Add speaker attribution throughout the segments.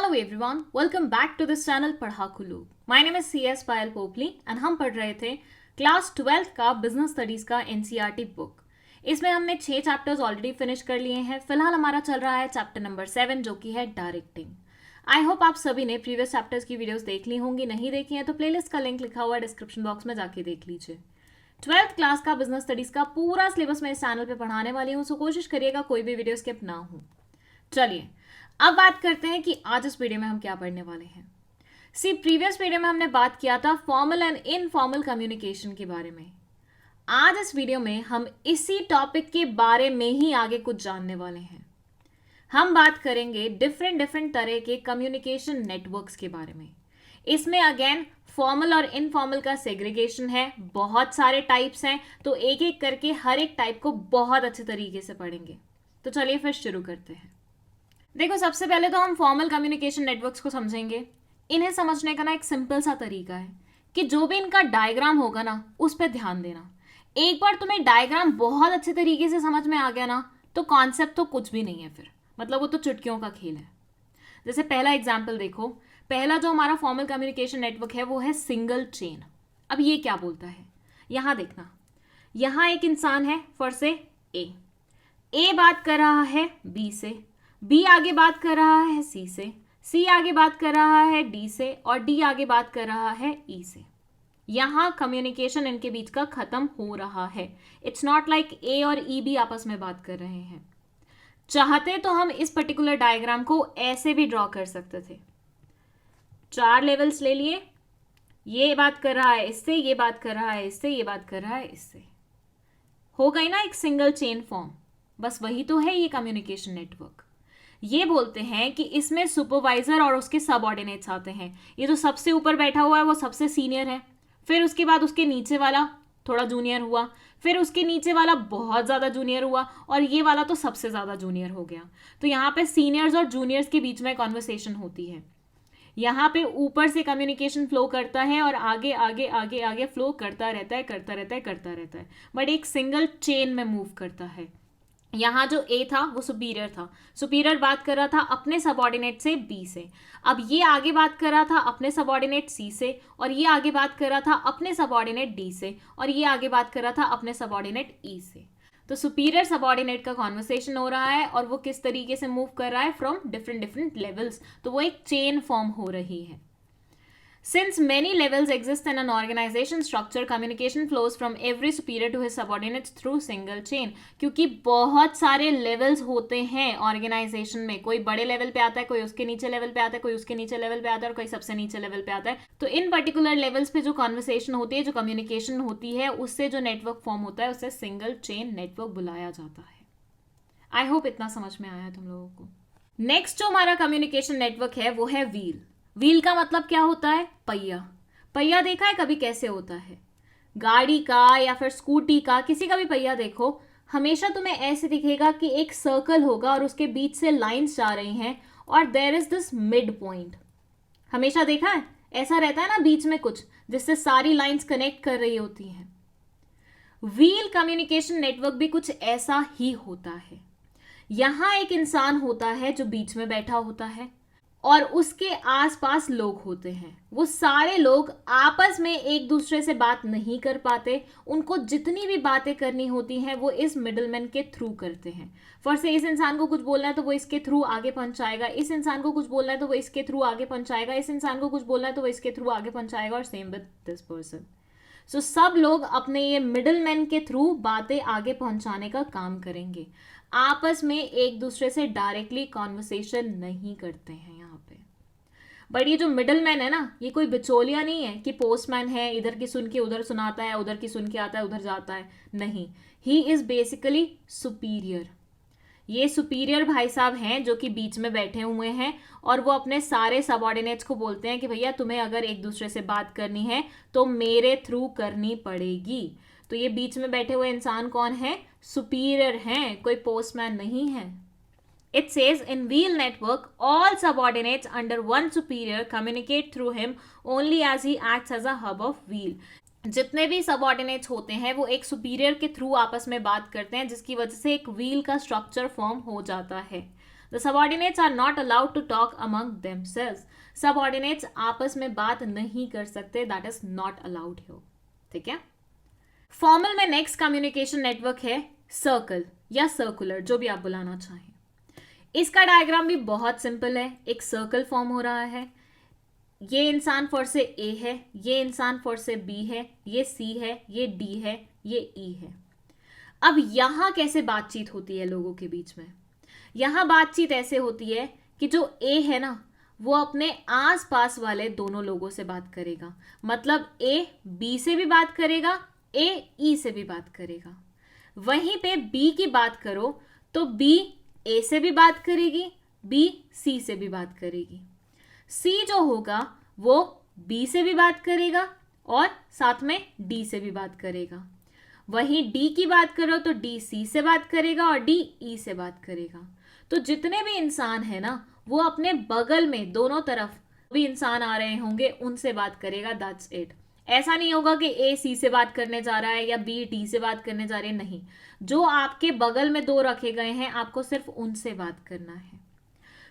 Speaker 1: Hello everyone, welcome back to this channel Padhakulu. My name is CS Payal Popli and हम पढ़ रहे थे क्लास 12th का बिजनेस स्टडीज का NCERT बुक। इसमें हमने 6 चैप्टर्स ऑलरेडी फिनिश कर लिए हैं। फिलहाल हमारा चल रहा है चैप्टर नंबर 7 जो कि है डायरेक्टिंग। आई होप आप सभी ने प्रीवियस चैप्टर्स की वीडियोस देख ली होंगी। नहीं देखी हैं तो प्लेलिस्ट का लिंक लिखा हुआ है डिस्क्रिप्शन बॉक्स में, जाके देख लीजिए। 12th क्लास का बिजनेस स्टडीज का पूरा सिलेबस मैं इस चैनल पे पढ़ाने वाली हूँ, सो कोशिश करिएगा कोई भी वीडियो स्किप ना हो। चलिए अब बात करते हैं कि आज इस वीडियो में हम क्या पढ़ने वाले हैं। प्रीवियस वीडियो में हमने बात किया था फॉर्मल एंड इनफॉर्मल कम्युनिकेशन के बारे में। आज इस वीडियो में हम इसी टॉपिक के बारे में ही आगे कुछ जानने वाले हैं। हम बात करेंगे डिफरेंट तरह के कम्युनिकेशन नेटवर्क्स के बारे में। इसमें अगेन फॉर्मल और इनफॉर्मल का सेग्रीगेशन है, बहुत सारे टाइप्स हैं, तो एक एक करके हर एक टाइप को बहुत अच्छे तरीके से पढ़ेंगे। तो चलिए फिर शुरू करते हैं। देखो, सबसे पहले तो हम फॉर्मल कम्युनिकेशन नेटवर्क्स को समझेंगे। इन्हें समझने का ना एक सिंपल सा तरीका है कि जो भी इनका डायग्राम होगा ना उस पर ध्यान देना। एक बार तुम्हें डायग्राम बहुत अच्छे तरीके से समझ में आ गया ना तो कॉन्सेप्ट तो कुछ भी नहीं है, फिर मतलब वो तो चुटकियों का खेल है। जैसे पहला एग्जाम्पल देखो, पहला जो हमारा फॉर्मल कम्युनिकेशन नेटवर्क है वो है सिंगल चेन। अब ये क्या बोलता है, यहां देखना, यहां एक इंसान है, फॉर से ए बात कर रहा है बी से, बी आगे बात कर रहा है सी आगे बात कर रहा है डी से, और डी आगे बात कर रहा है ई से। यहां कम्युनिकेशन इनके बीच का खत्म हो रहा है। इट्स नॉट लाइक ए और ई भी आपस में बात कर रहे हैं। चाहते तो हम इस पर्टिकुलर डायग्राम को ऐसे भी ड्रॉ कर सकते थे। 4 लेवल्स ले लिए, ये बात कर रहा है इससे, ये बात कर रहा है इससे, ये बात कर रहा है इससे, हो गई ना एक सिंगल चेन फॉर्म। बस वही तो है ये कम्युनिकेशन नेटवर्क। ये बोलते हैं कि इसमें सुपरवाइजर और उसके सबऑर्डिनेट्स आते हैं। ये जो सबसे ऊपर बैठा हुआ है वो सबसे सीनियर है, फिर उसके बाद उसके नीचे वाला थोड़ा जूनियर हुआ, फिर उसके नीचे वाला बहुत ज़्यादा जूनियर हुआ, और ये वाला तो सबसे ज़्यादा जूनियर हो गया। तो यहाँ पे सीनियर्स और जूनियर्स के बीच में कॉन्वर्सेशन होती है। यहाँ पे ऊपर से कम्युनिकेशन फ्लो करता है और आगे आगे आगे आगे फ्लो करता रहता है, बट एक सिंगल चेन में मूव करता है। यहाँ जो ए था वो सुपीरियर था, सुपीरियर बात कर रहा था अपने सबऑर्डिनेट से बी से। अब ये आगे बात कर रहा था अपने सबऑर्डिनेट सी से, और ये आगे बात कर रहा था अपने सबऑर्डिनेट डी से, और ये आगे बात कर रहा था अपने सबऑर्डिनेट ई से। तो सुपीरियर सबऑर्डिनेट का कॉन्वर्सेशन हो रहा है और वो किस तरीके से मूव कर रहा है, फ्रॉम डिफरेंट लेवल्स। तो वो एक चेन फॉर्म हो रही है। Since many levels exist in an organization structure, communication flows from every superior to his subordinates through single chain. क्योंकि बहुत सारे levels होते हैं organization में, कोई बड़े level पे आता है, कोई उसके नीचे level पे आता है, कोई उसके नीचे level पे आता है, और कोई सबसे नीचे level पे आता है। तो इन particular levels पे जो conversation होती है, जो communication होती है, उससे जो network form होता है उसे single chain network बुलाया जाता है। I hope इतना समझ में आया तुम लोगों को। नेक्स्ट जो हमारा communication network है वो है wheel। व्हील का मतलब क्या होता है, पहिया। पहिया देखा है कभी कैसे होता है, गाड़ी का या फिर स्कूटी का, किसी का भी पहिया देखो, हमेशा तुम्हें ऐसे दिखेगा कि एक सर्कल होगा और उसके बीच से लाइंस जा रही हैं और there is this mid point. हमेशा देखा है ऐसा रहता है ना, बीच में कुछ जिससे सारी लाइंस कनेक्ट कर रही होती हैं। व्हील कम्युनिकेशन नेटवर्क भी कुछ ऐसा ही होता है। यहां एक इंसान होता है जो बीच में बैठा होता है और उसके आसपास लोग होते हैं। वो सारे लोग आपस में एक दूसरे से बात नहीं कर पाते। उनको जितनी भी बातें करनी होती हैं वो इस मिडलमैन के थ्रू करते हैं। फॉर से इस इंसान को कुछ बोलना है तो वो इसके थ्रू आगे पहुंचाएगा, इस इंसान को कुछ बोलना है तो वो इसके थ्रू आगे पहुंचाएगा, इस इंसान को कुछ बोलना है तो वो इसके थ्रू आगे पहुंचाएगा, और सेम विद दिस पर्सन। सो सब लोग अपने ये मिडलमैन के थ्रू बातें आगे पहुंचाने का काम करेंगे। आपस में एक दूसरे से डायरेक्टली कॉन्वर्सेशन नहीं करते हैं यहाँ पे। बट ये जो मिडलमैन है ना, ये कोई बिचौलिया नहीं है कि पोस्टमैन है, इधर की सुन के उधर सुनाता है, उधर की सुन के आता है उधर जाता है। नहीं, ही इज बेसिकली सुपीरियर। ये सुपीरियर भाई साहब हैं जो कि बीच में बैठे हुए हैं और वो अपने सारे सबऑर्डिनेट्स को बोलते हैं कि भैया तुम्हें अगर एक दूसरे से बात करनी है तो मेरे थ्रू करनी पड़ेगी। तो ये बीच में बैठे हुए इंसान कौन है, सुपीरियर हैं, कोई पोस्टमैन नहीं है। It says in wheel network, all subordinates under one superior communicate through him only as he acts as a hub of wheel. जितने भी सबऑर्डिनेट्स होते हैं वो एक सुपीरियर के थ्रू आपस में बात करते हैं, जिसकी वजह से एक व्हील का स्ट्रक्चर फॉर्म हो जाता है। The subordinates are not allowed to talk among themselves. Subordinates आपस में बात नहीं कर सकते, that is not allowed here. ठीक है. फॉर्मल में नेक्स्ट कम्युनिकेशन नेटवर्क है सर्कल या सर्कुलर, जो भी आप बुलाना चाहें. इसका डायग्राम भी बहुत सिंपल है. एक सर्कल फॉर्म हो रहा है. ये इंसान फॉर से ए है, ये इंसान फॉर से बी है, ये सी है, ये डी है, ये ई है. अब यहां कैसे बातचीत होती है लोगों के बीच में? यहां बातचीत ऐसे होती है कि जो ए है ना, वो अपने आस पास वाले दोनों लोगों से बात करेगा. मतलब ए बी से भी बात करेगा, ए ई से भी बात करेगा. वहीं पे बी की बात करो तो बी ए से भी बात करेगी, बी सी से भी बात करेगी. सी जो होगा वो बी से भी बात करेगा और साथ में डी से भी बात करेगा. वहीं डी की बात करो तो डी सी से बात करेगा और डी ई से बात करेगा. तो जितने भी इंसान है ना, वो अपने बगल में दोनों तरफ भी इंसान आ रहे होंगे, उनसे बात करेगा. That's it. ऐसा नहीं होगा कि ए सी से बात करने जा रहा है या बी डी से बात करने जा रहे हैं. नहीं, जो आपके बगल में दो रखे गए हैं, आपको सिर्फ उनसे बात करना है.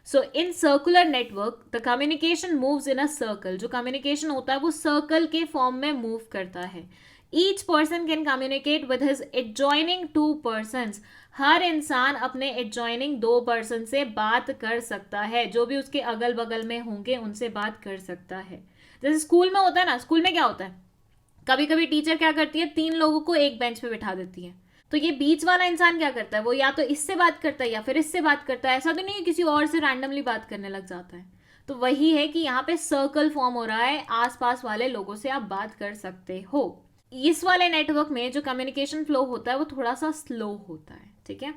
Speaker 1: So in circular network the communication moves in a circle. जो कम्युनिकेशन होता है वो सर्कल के फॉर्म में मूव करता है. Each person can communicate with his adjoining two persons. हर इंसान अपने एडजॉइनिंग दो पर्सन से बात कर सकता है. जो भी उसके अगल बगल में होंगे उनसे बात कर सकता है. जैसे स्कूल में होता है ना, स्कूल में क्या होता है, कभी कभी टीचर क्या करती है, 3 लोगों को एक बेंच पे बिठा देती है. तो ये बीच वाला इंसान क्या करता है, वो या तो इससे बात करता है या फिर इससे बात करता है. ऐसा तो नहीं है किसी और से रैंडमली बात करने लग जाता है. तो वही है कि यहाँ पे सर्कल फॉर्म हो रहा है, आसपास वाले लोगों से आप बात कर सकते हो. इस वाले नेटवर्क में जो कम्युनिकेशन फ्लो होता है वो थोड़ा सा स्लो होता है. ठीक है.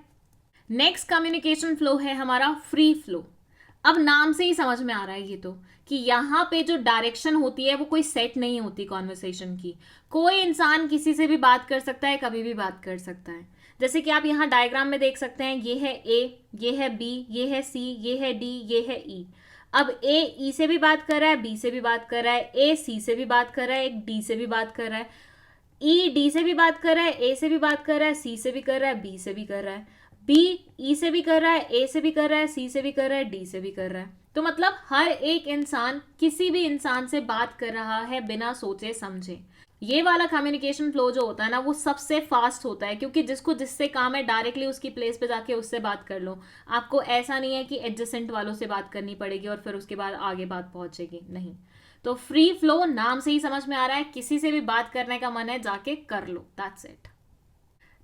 Speaker 1: नेक्स्ट कम्युनिकेशन फ्लो है हमारा फ्री फ्लो. अब नाम से ही समझ में आ रहा है ये तो, कि यहाँ पे जो डायरेक्शन होती है वो कोई सेट नहीं होती कॉन्वर्सेशन की. कोई इंसान किसी से भी बात कर सकता है, कभी भी बात कर सकता है. जैसे कि आप यहाँ डायग्राम में देख सकते हैं, ये है ए, ये है बी, ये है सी, ये है डी, ये है ई. अब ए ई से भी बात कर रहा है, बी से भी बात कर रहा है, ए सी से भी बात कर रहा है, एक डी से भी बात कर रहा है, ई डी से भी बात कर रहा है, ए से भी बात कर रहा है, सी से भी कर रहा है, बी से भी कर रहा है, बी ई से भी कर रहा है, ए से भी कर रहा है, सी से भी कर रहा है, डी से भी कर रहा है. तो मतलब हर एक इंसान किसी भी इंसान से बात कर रहा है बिना सोचे समझे. ये वाला कम्युनिकेशन फ्लो जो होता है ना, वो सबसे फास्ट होता है, क्योंकि जिसको जिससे काम है डायरेक्टली उसकी प्लेस पे जाके उससे बात कर लो. आपको ऐसा नहीं है कि एडजेसेंट वालों से बात करनी पड़ेगी और फिर उसके बाद आगे बात पहुंचेगी. नहीं. तो फ्री फ्लो नाम से ही समझ में आ रहा है, किसी से भी बात करने का मन है जाके कर लो. That's it.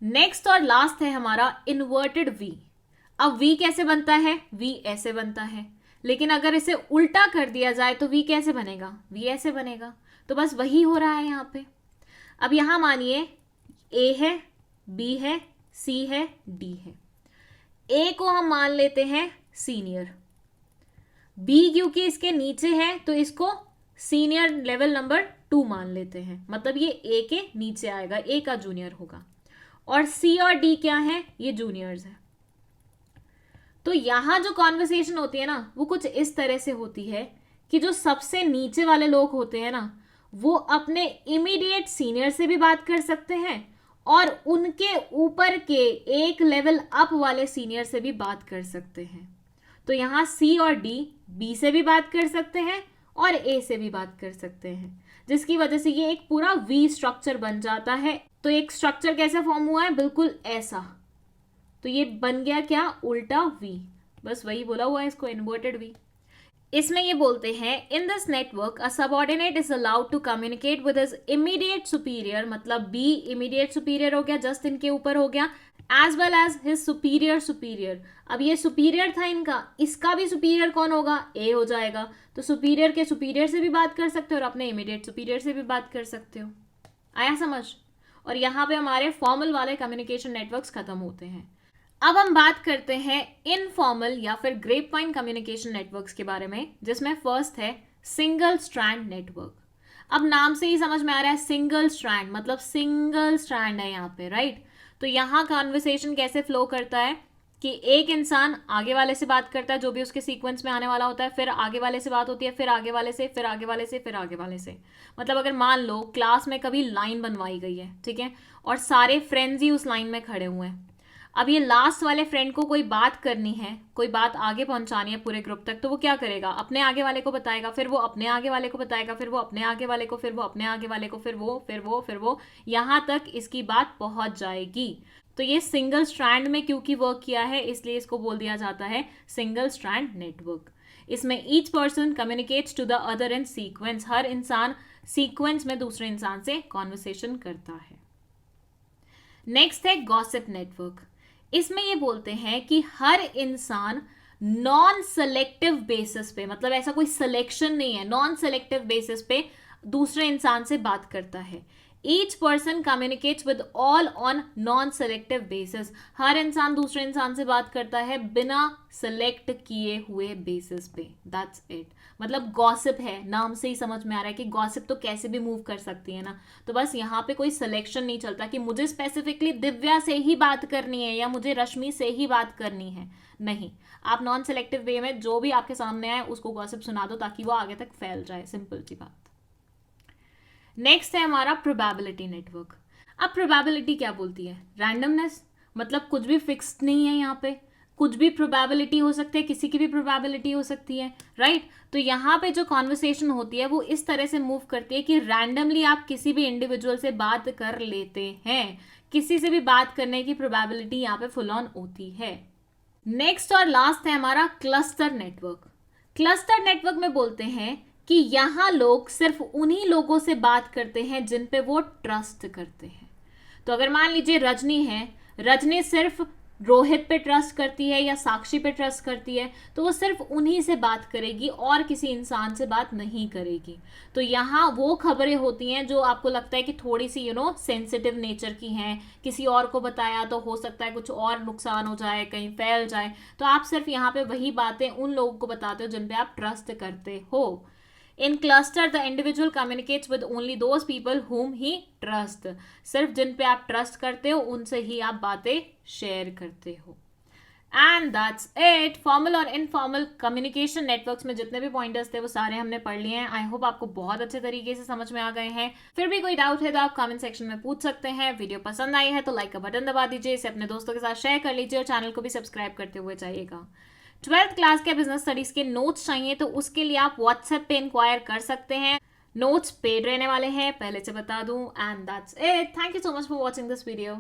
Speaker 1: नेक्स्ट और लास्ट है हमारा इन्वर्टेड वी. अब वी कैसे बनता है? वी ऐसे बनता है. लेकिन अगर इसे उल्टा कर दिया जाए तो वी कैसे बनेगा? वी ऐसे बनेगा. तो बस वही हो रहा है यहाँ पे. अब यहाँ मानिए ए है, बी है, सी है, डी है. ए को हम मान लेते हैं सीनियर. बी क्योंकि इसके नीचे है तो इसको सीनियर लेवल नंबर 2 मान लेते हैं. मतलब ये ए के नीचे आएगा, ए का जूनियर होगा. और सी और डी क्या है? ये जूनियर्स है. तो यहां जो कॉन्वर्सेशन होती है ना, वो कुछ इस तरह से होती है कि जो सबसे नीचे वाले लोग होते हैं ना, वो अपने इमीडिएट सीनियर से भी बात कर सकते हैं और उनके ऊपर के एक लेवल अप वाले सीनियर से भी बात कर सकते हैं. तो यहां सी और डी बी से भी बात कर सकते हैं और ए से भी बात कर सकते हैं, जिसकी वजह से ये एक पूरा वी स्ट्रक्चर बन जाता है. तो एक स्ट्रक्चर कैसे फॉर्म हुआ है? बिल्कुल ऐसा. तो ये बन गया क्या? उल्टा वी. बस वही बोला हुआ है इसको, इन्वर्टेड वी. इसमें ये बोलते हैं in this network a subordinate is allowed to communicate with his immediate superior. मतलब बी इमीडिएट सुपीरियर हो गया, जस्ट इनके ऊपर हो गया, as well as his superior superior. अब ये सुपीरियर था इनका, इसका भी सुपीरियर कौन होगा? ए हो जाएगा. तो सुपीरियर के सुपीरियर से भी बात कर सकते हो और अपने इमीडिएट सुपीरियर से भी बात कर सकते हो. आया समझ? और यहाँ पे हमारे फॉर्मल वाले कम्युनिकेशन नेटवर्क्स खत्म होते हैं. अब हम बात करते हैं इनफॉर्मल या फिर ग्रेपवाइन कम्युनिकेशन नेटवर्क्स के बारे में, जिसमें फर्स्ट है सिंगल स्ट्रैंड नेटवर्क. अब नाम से ही समझ में आ रहा है सिंगल स्ट्रैंड, मतलब सिंगल स्ट्रैंड है यहाँ पे, राइट. तो यहाँ कॉन्वर्सेशन कैसे फ्लो करता है कि एक इंसान आगे वाले से बात करता है, जो भी उसके सीक्वेंस में आने वाला होता है, फिर आगे वाले से बात होती है, फिर आगे वाले से, फिर आगे वाले से, फिर आगे वाले से. मतलब अगर मान लो क्लास में कभी लाइन बनवाई गई है, ठीक है, और सारे फ्रेंड्स ही उस लाइन में खड़े हुए हैं. अब ये लास्ट वाले फ्रेंड को कोई बात करनी है, कोई बात आगे पहुंचानी है पूरे ग्रुप तक, तो वो क्या करेगा, अपने आगे वाले को बताएगा, फिर वो अपने आगे वाले को बताएगा, फिर वो अपने आगे वाले को, फिर वो अपने आगे वाले को, फिर वो यहां तक इसकी बात पहुंच जाएगी। तो ये सिंगल स्ट्रैंड में क्योंकि वर्क किया है, इसलिए इसको बोल दिया जाता है सिंगल स्ट्रैंड नेटवर्क। इसमें each person communicates to the other in sequence, हर इंसान सीक्वेंस में दूसरे इंसान से कॉन्वर्सेशन करता है। नेक्स्ट है गॉसिप नेटवर्क। इसमें ये बोलते हैं कि हर इंसान नॉन सेलेक्टिव बेसिस पे, मतलब ऐसा कोई सिलेक्शन नहीं है, नॉन सेलेक्टिव बेसिस पे दूसरे इंसान से बात करता है। Each person communicates with all on non selective basis, हर इंसान दूसरे इंसान से बात करता है बिना सेलेक्ट किए हुए बेसिस पे। That's it. मतलब गॉसिप है, नाम से ही समझ में आ रहा है कि गॉसिप तो कैसे भी मूव कर सकती है ना। तो बस यहाँ पे कोई सिलेक्शन नहीं चलता कि मुझे स्पेसिफिकली दिव्या से ही बात करनी है या मुझे रश्मि से ही बात करनी है। नहीं, आप नॉन सेलेक्टिव वे में जो भी आपके सामने आए उसको गॉसिप सुना दो ताकि वो आगे तक फैल जाए। सिंपल सी बात। नेक्स्ट है हमारा प्रोबेबिलिटी नेटवर्क। अब प्रोबेबिलिटी क्या बोलती है, रैंडमनेस, मतलब कुछ भी फिक्स्ड नहीं है, यहाँ पे कुछ भी प्रोबेबिलिटी हो सकती है, किसी की भी प्रोबेबिलिटी हो सकती है, राइट। तो यहाँ पे जो कॉन्वर्सेशन होती है वो इस तरह से मूव करती है कि रैंडमली आप किसी भी इंडिविजुअल से बात कर लेते हैं, किसी से भी बात करने की प्रोबेबिलिटी यहाँ पे फुल ऑन होती है। नेक्स्ट और लास्ट है हमारा क्लस्टर नेटवर्क। क्लस्टर नेटवर्क में बोलते हैं कि यहां लोग सिर्फ उन्हीं लोगों से बात करते हैं जिन पे वो ट्रस्ट करते हैं। तो अगर मान लीजिए रजनी है, रजनी सिर्फ रोहित पे ट्रस्ट करती है या साक्षी पे ट्रस्ट करती है, तो वो सिर्फ उन्हीं से बात करेगी और किसी इंसान से बात नहीं करेगी। तो यहाँ वो खबरें होती हैं जो आपको लगता है कि थोड़ी सी सेंसिटिव नेचर की हैं, किसी और को बताया तो हो सकता है कुछ और नुकसान हो जाए, कहीं फैल जाए, तो आप सिर्फ यहाँ पे वही बातें उन लोगों को बताते हो जिन पे आप ट्रस्ट करते हो। In cluster, the individual communicates with only those people whom he trusts. सिर्फ जिन पे आप ट्रस्ट करते हो उनसे ही आप बातें शेयर करते हो। And that's it. फॉर्मल और इनफॉर्मल कम्युनिकेशन नेटवर्क्स में जितने भी पॉइंटर्स थे वो सारे हमने पढ़ लिए हैं। आई होप आपको बहुत अच्छे तरीके से समझ में आ गए हैं। फिर भी कोई डाउट है तो आप कमेंट सेक्शन में पूछ सकते हैं। वीडियो पसंद आई है तो लाइक का बटन दबा दीजिए, इसे अपने दोस्तों के साथ शेयर कर लीजिए और चैनल को भी सब्सक्राइब करते हुए जाइएगा। 12th क्लास के बिजनेस स्टडीज के नोट्स चाहिए तो उसके लिए आप व्हाट्सएप पे इंक्वायर कर सकते हैं। नोट्स पेड रहने वाले हैं, पहले से बता दूं। And that's it. Thank you so much for watching this video.